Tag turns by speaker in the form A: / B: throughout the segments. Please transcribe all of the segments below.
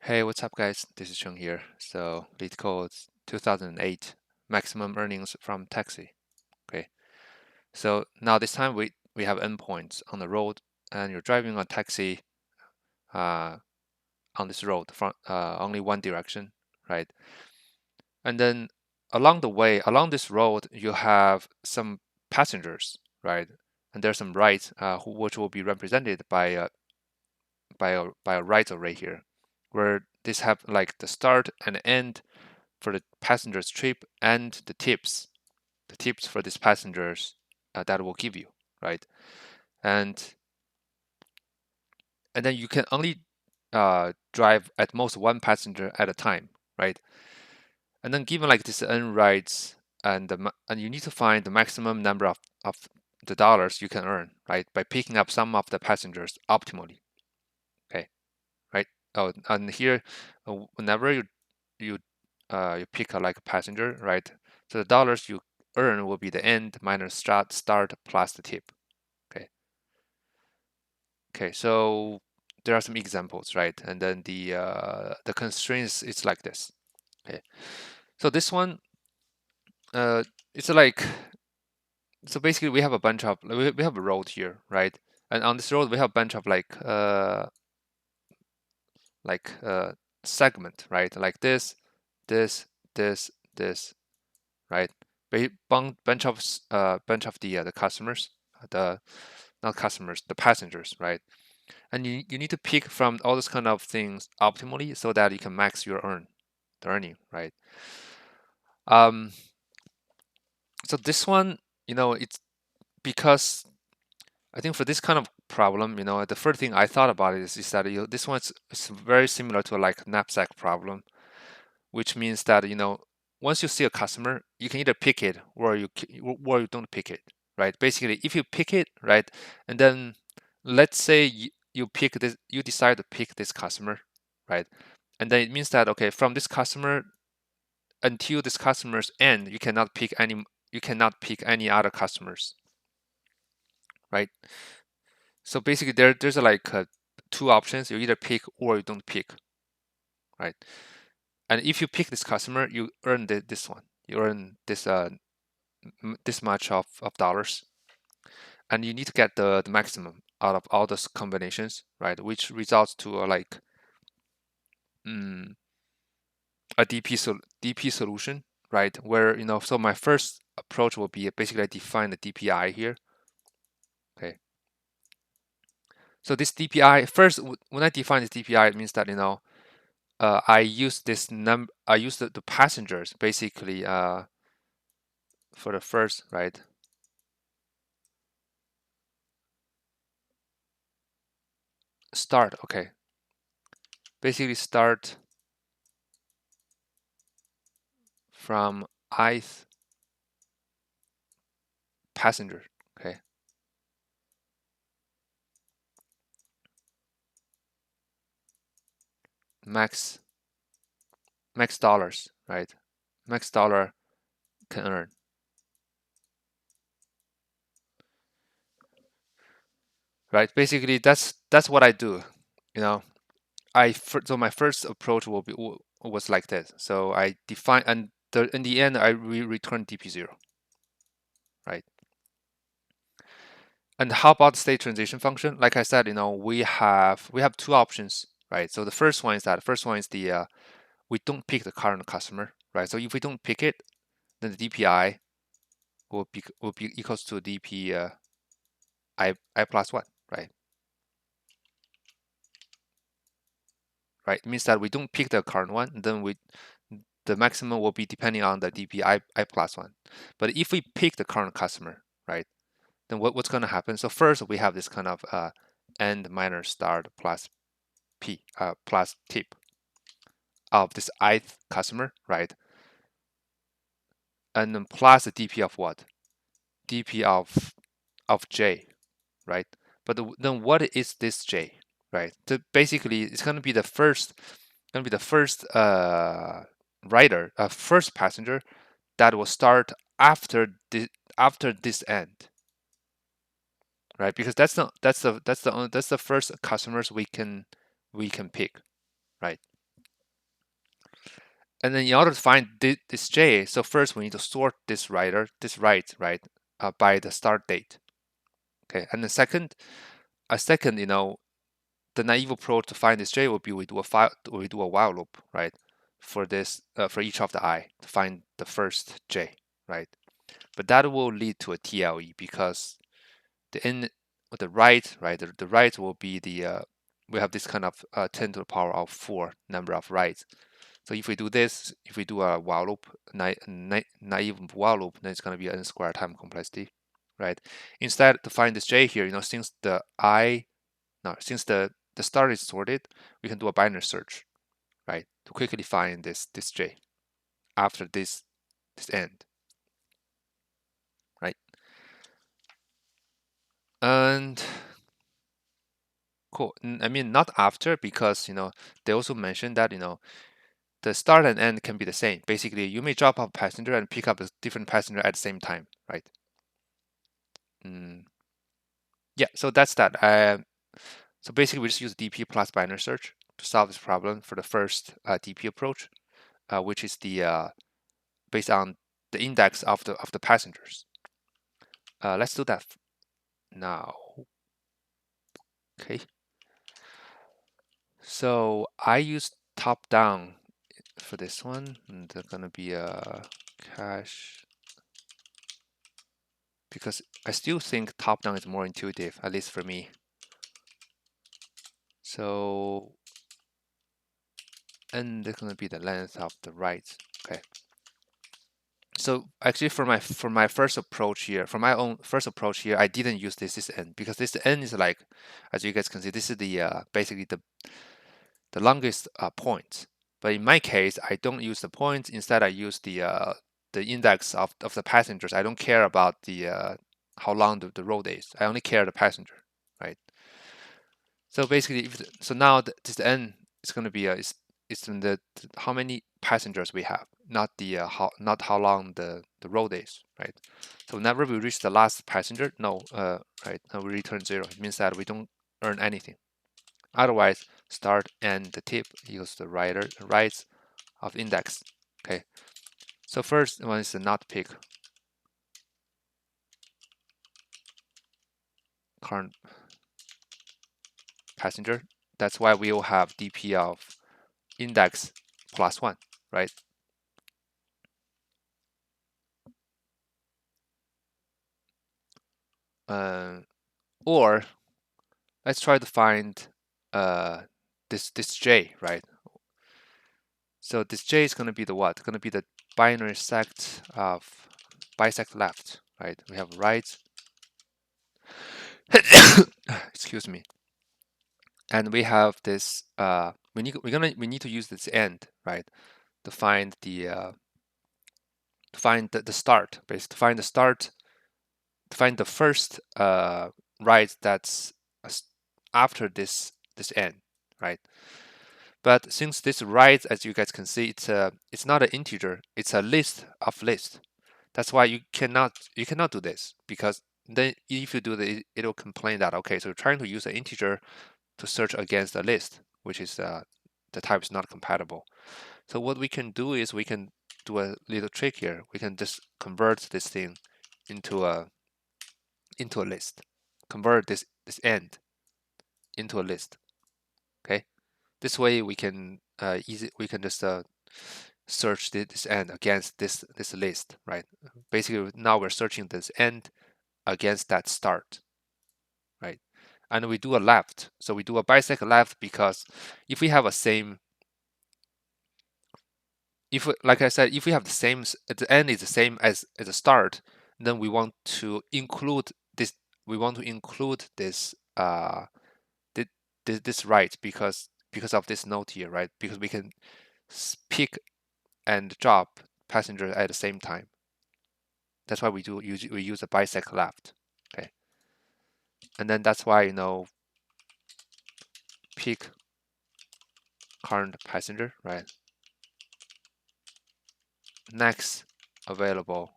A: Hey, what's up, guys? This is Chung here. So, LeetCode 2008 maximum earnings from taxi. Okay. So now this time we have endpoints on the road, and you're driving a taxi uh, on this road from only one direction, right? And then along the way, along this road, you have some passengers, right? And there's some rides, which will be represented by a right array here, where this have like the start and end for the passenger's trip and the tips for these passengers that will give you, right? And then you can only drive at most one passenger at a time, right? And then given like this n rides and you need to find the maximum number of the dollars you can earn, right? By picking up some of the passengers optimally, okay, right? Oh, and here, whenever you you pick a like a passenger, right? So the dollars you earn will be the end minus start plus the tip. Okay. Okay. So there are some examples, right? And then the constraints it's like this. Okay. So this one, uh, it's like so basically we have a bunch of we have a road here, right? And on this road we have a bunch of like segment, right? Like this, this, right? Bunch of the customers, the not customers, the passengers, right? And you need to pick from all those kind of things optimally so that you can max your the earning, right? Um, so this one, it's because I think for this kind of problem, the first thing I thought about is that this one's is very similar to like knapsack problem, which means that once you see a customer, you can either pick it or you don't pick it, right? Basically, if you pick it, right, and then let's say you pick this, you decide to pick this customer, right, and then it means that okay, from this customer until this customer's end, you cannot pick any other customers, right? So basically, there's like two options: you either pick or you don't pick, right? And if you pick this customer, you earn this one. You earn this much of dollars, and you need to get the maximum out of all those combinations, right? Which results to mm, a DP solution, right? Where so my first approach will be basically I define the DPI here. Okay. So this DPI first, when I define this DPI, it means that I use I use the passengers basically for the first, right? Start, okay. Basically start from ith passenger, okay. Max dollars, right? Max dollar can earn, right? Basically, that's what I do. You know, so my first approach was like this. So I define and in the end I return DP0, right? And how about the state transition function? Like I said, we have two options, right? So the first one is the we don't pick the current customer, right? So if we don't pick it, then the DPI will be equals to DP I plus one, right? Right. It means that we don't pick the current one, then the maximum will be depending on the DP I plus one. But if we pick the current customer, right, then what's going to happen? So first we have this kind of end minus start plus p plus tip of this ith customer, right? And then plus the DP of what? DP of j, right? But then what is this j, right? So basically, it's going to be the first rider, first passenger that will start after this end, right? Because that's the first customers we can pick, right? And then in order to find this j, so first we need to sort this write, right, by the start date. Okay, and the second, the naive approach to find this j would be we do a while loop, right, for this for each of the I to find the first j, right. But that will lead to a TLE because the right, the right will be we have this kind of 10 to the power of 4 number of writes. So if we do this, if we do a while loop, naive while loop, then it's going to be n squared time complexity, right? Instead, to find this j here, since the start is sorted, we can do a binary search, right, to quickly find this j after this end, right? And cool. I mean, not after, because they also mentioned that the start and end can be the same. Basically, you may drop off a passenger and pick up a different passenger at the same time, right? Yeah, so that's that. So basically, we just use DP plus binary search to solve this problem for the first DP approach, which is based on the index of the passengers. Let's do that now. Okay. So I use top down for this one, and there's gonna be a cache, because I still think top down is more intuitive, at least for me. So, and there's gonna be the length of the write. Okay. So actually, for my first approach here, for my own first approach here, I didn't use this n, because this n is like, as you guys can see, this is basically the longest point. But in my case, I don't use the points. Instead, I use the index of the passengers. I don't care about the how long the road is. I only care the passenger, right? So basically, so now this n is going to be it's in the how many passengers we have, not how long the road is, right? So whenever we reach the last passenger, right, we return 0. It means that we don't earn anything. Otherwise, start and the tip equals the writes of index. Okay. So first one is the not pick current passenger. That's why we will have DP of index plus 1, right? Or let's try to find this j, right? So this j is going to be the what? Going to be the binary sect of bisect left, right? We have right. Excuse me. And we have this. We need to use this end, right, to find the start, basically to find the start, to find the first write that's after this end, right? But since this write, as you guys can see, it's not an integer, it's a list of list. That's why you cannot do this, because then if you do this, it will complain that, okay, so you're trying to use an integer to search against a list, which is the type is not compatible. So what we can do is we can do a little trick here. We can just convert this thing into a list. Convert this end into a list. Okay. This way we can just search this end against this list, right? Basically, now we're searching this end against that start, right? And we do a left. So we do a bisect left, because if we have a same, like I said, if we have the same, the end is the same as the start, then we want to include this. We want to include this this right, because of this note here, right? Because we can pick and drop passenger at the same time. That's why we use a bisect left. Okay, and then that's why pick current passenger, right? Next available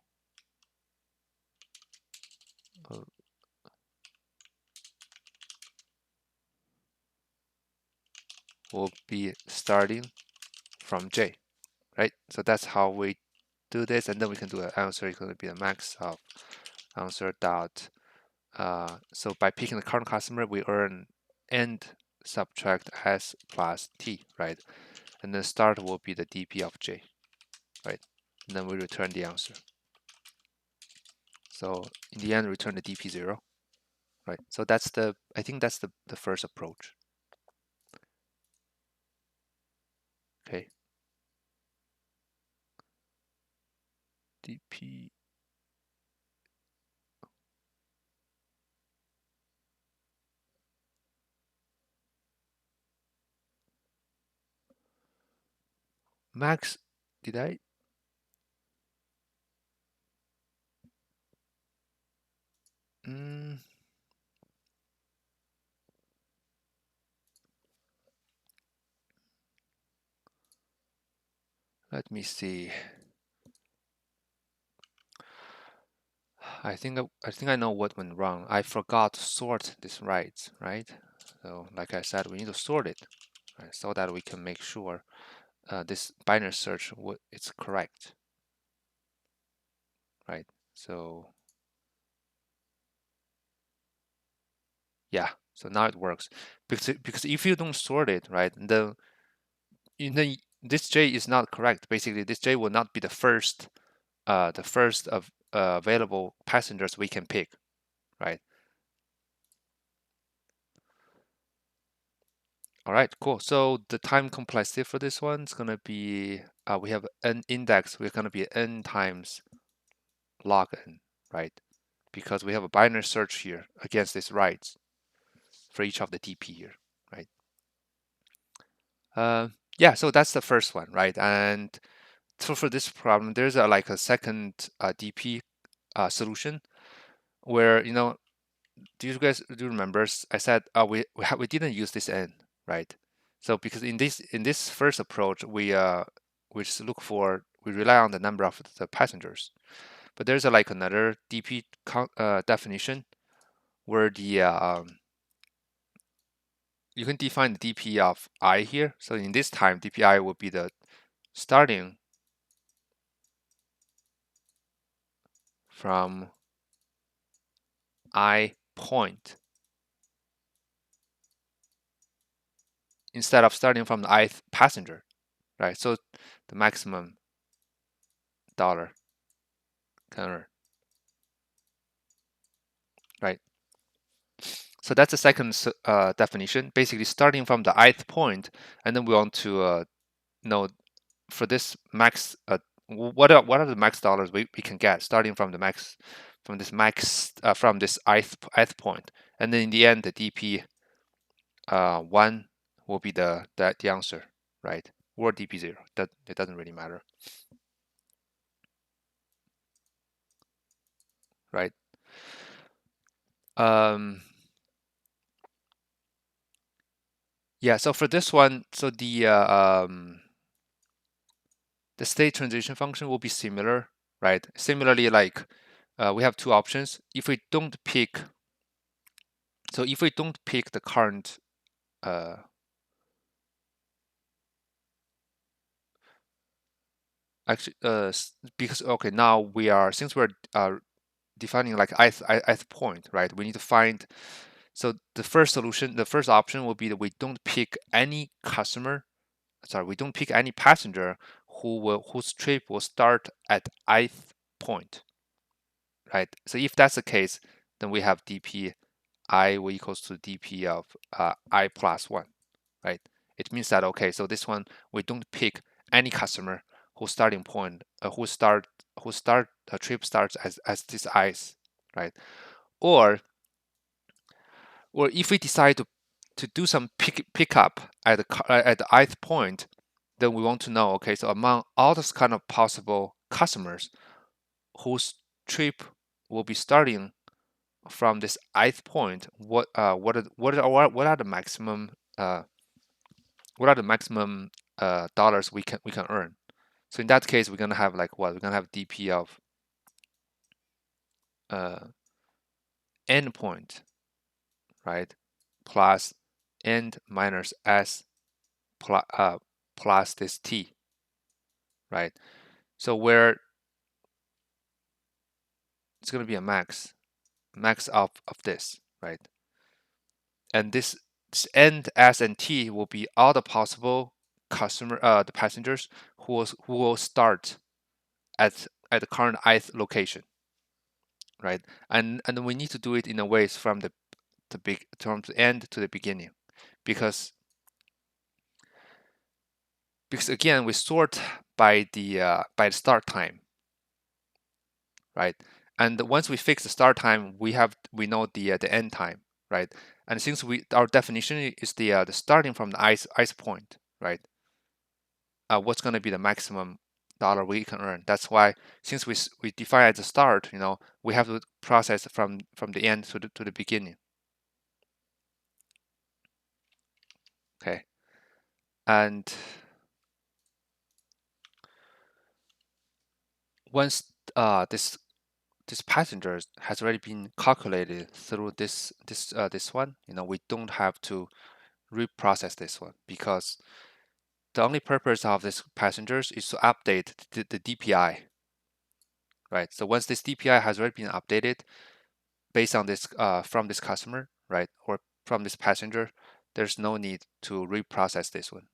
A: will be starting from J, right? So that's how we do this, and then we can do an answer is going to be the max of answer dot. So by picking the current customer, we earn end subtract s plus t, right? And then start will be the dp of j, right? And then we return the answer. So in the end, return the dp0, right? So that's I think that's the first approach. Okay. dp max, did I? Let me see. I think I know what went wrong. I forgot to sort this right? So like I said, we need to sort it, right, so that we can make sure this binary search it's correct, right? So yeah, so now it works because if you don't sort it, right, then this J is not correct. Basically, this J will not be the first of available passengers we can pick, right? All right, cool. So the time complexity for this one is gonna be we have n index. We're gonna be n times log n, right? Because we have a binary search here against this writes for each of the DP here, right? Yeah, so that's the first one, right? And so for this problem, there's like a second DP solution where do you guys do you remember I said we didn't use this n, right? So because in this first approach we just we rely on the number of the passengers, but there's like another DP definition where you can define the DP of I here. So in this time, DPI will be the starting from I point instead of starting from the ith passenger, right? So the maximum dollar can earn, right? So that's the second definition, basically starting from the ith point, and then we want to know for this max, what are the max dollars we can get starting from the max, from this ith point, and then in the end the DP 1 will be the answer, right? Or DP0. That it doesn't really matter, right? Um, yeah. So for this one, so the state transition function will be similar, right? Similarly, like we have two options. If we don't pick the current actually because okay, now since we're defining like ith point, right? We need to find. So the first option will be that we don't pick any customer. Sorry, we don't pick any passenger whose trip will start at ith point, right? So if that's the case, then we have dp I will equals to dp of I plus 1, right? It means that okay, so this one we don't pick any customer whose starting point who start trip starts as this ice, right? Or if we decide to do some pickup at the ith point, then we want to know, okay, so among all those kind of possible customers whose trip will be starting from this ith point, what are the maximum dollars we can earn? So in that case, we're gonna have like what? We're gonna have dp of uh, endpoint, right, plus end minus s plus this t, right? So where it's going to be a max of this, right? And this end S and T will be all the possible the passengers who will start at the current ith location, right? And we need to do it in a way from from the end to the beginning, because again we sort by the start time, right? And once we fix the start time, we know the end time, right? And since our definition is the starting from the ice point, right? What's going to be the maximum dollar we can earn? That's why since we define at the start, we have to process from the end to the beginning. Okay, and once this passenger has already been calculated through this one, we don't have to reprocess this one, because the only purpose of this passengers is to update the DPI, right? So once this DPI has already been updated based on this from this customer, right, or from this passenger, there's no need to reprocess this one,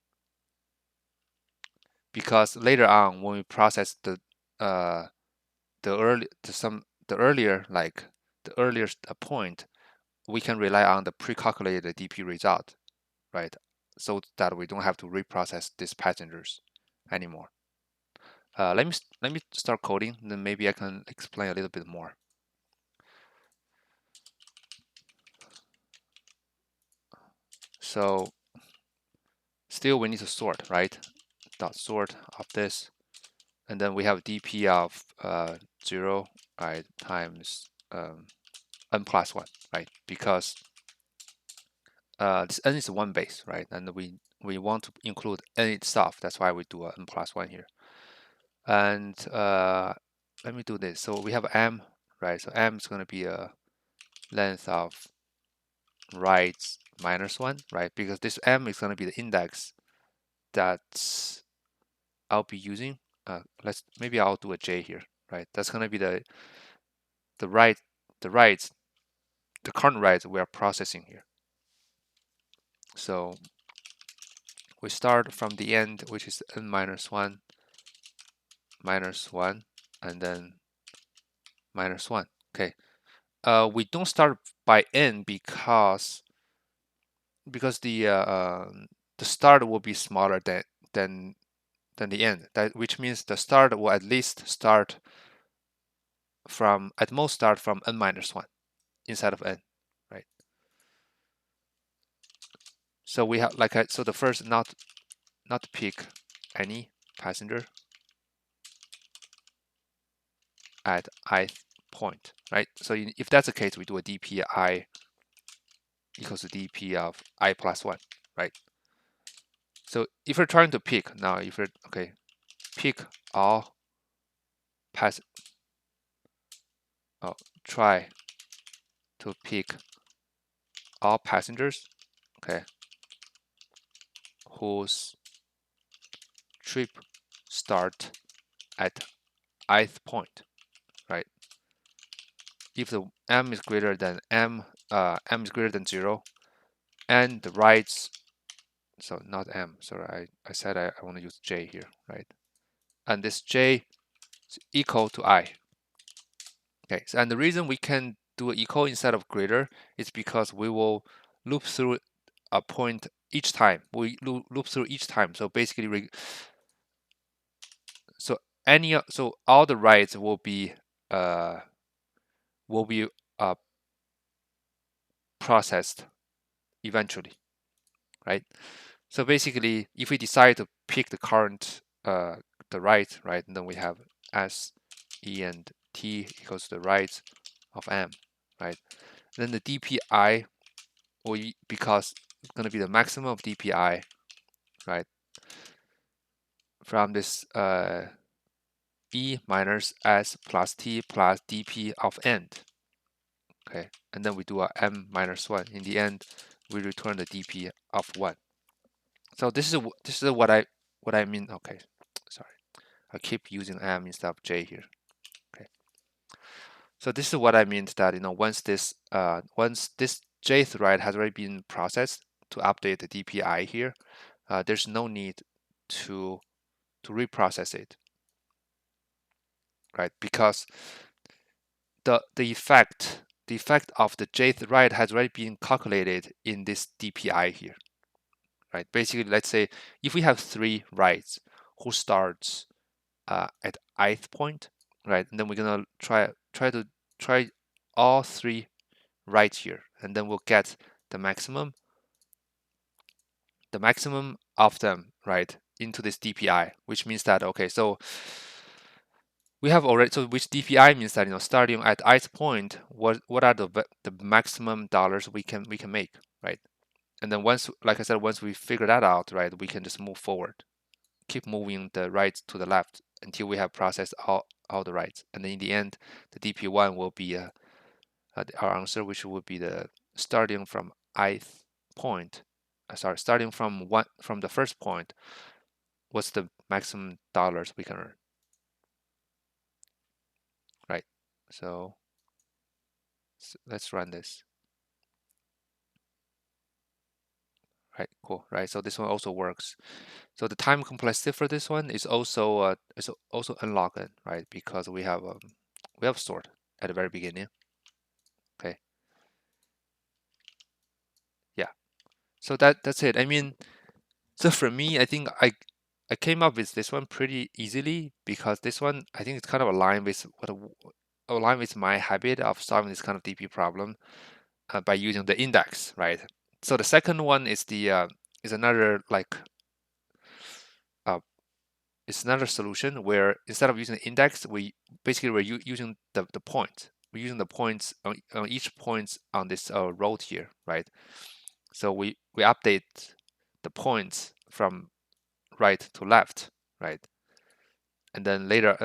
A: because later on when we process uh, the earlier point, we can rely on the pre-calculated DP result, right? So that we don't have to reprocess these passengers anymore. Let me start coding, then maybe I can explain a little bit more. So still we need to sort, right? Dot sort of this, and then we have dp of 0, right, times n plus 1, right? Because this n is one base, right? And we want to include n itself. That's why we do a n plus 1 here. And let me do this. So we have m, right? So m is going to be a length of rights minus 1, right? Because this m is going to be the index that I'll be using. Maybe I'll do a j here, right? That's going to be the right the rights the current rights we are processing here. So we start from the end, which is n minus 1 minus 1, and then minus 1. Okay. We don't start by n because the start will be smaller than the end. Which means the start will at most start from n minus 1 instead of n, right? So we have so the first not pick any passenger at ith point, right? So if that's the case, we do a dp I equals to dp of I plus 1, right? So if you're trying to pick now, pick all pass oh, try to pick all passengers, okay, whose trip start at ith point, right? If the m is greater than m is greater than 0, and the rights, so not m, sorry, I said I want to use j here, right? And this j is equal to I. Okay, so, and the reason we can do equal instead of greater is because we will loop through a point each time. We loop through each time. So basically, so all the rights will be uh, will be uh, processed eventually, right? So basically, if we decide to pick the current the right, right, and then we have s, e, and t equals the rights of m, right? Then the dpi will because it's going to be the maximum of dpi, right? From this e minus s plus t plus dp of end. Okay, and then we do a m minus 1. In the end, we return the dp of 1. So this is what I mean. Okay, sorry, I keep using M instead of J here. Okay. So this is what I mean that once this Jth write has already been processed to update the DPI here, there's no need to reprocess it, right? Because the effect of the Jth write has already been calculated in this DPI here, right? Basically, let's say if we have 3 writes who starts at ith point, right? And then we're gonna try all 3 right here, and then we'll get the maximum of them, right, into this DPI, which means that okay, so we have already, so which DPI means that starting at ith point, what are the maximum dollars we can make, right? And then once, like I said, once we figure that out, right, we can just move forward, keep moving the right to the left until we have processed all the rights, and then in the end, the DP1 will be our answer, which would be the starting from ith point. Starting from the first point, what's the maximum dollars we can earn, right? So let's run this. Right, cool. Right, so this one also works. So the time complexity for this one is also unlocked, right? Because we have sort at the very beginning. Okay. Yeah. So that's it. I mean, so for me, I think I came up with this one pretty easily because this one I think it's kind of aligned with my habit of solving this kind of DP problem by using the index, right? So the second one is another like uh, it's another solution where instead of using the index, we're using the point. We're using the points on each point on this road here, right? So we update the points from right to left, right? And then later,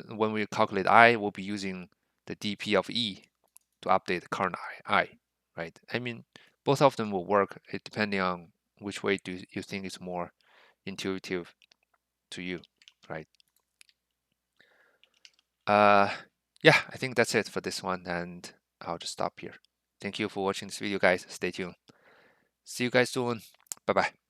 A: when we calculate I, we'll be using the dp of e to update the current I, right? I mean, both of them will work depending on which way do you think is more intuitive to you, right? Yeah, I think that's it for this one, and I'll just stop here. Thank you for watching this video, guys. Stay tuned. See you guys soon. Bye bye.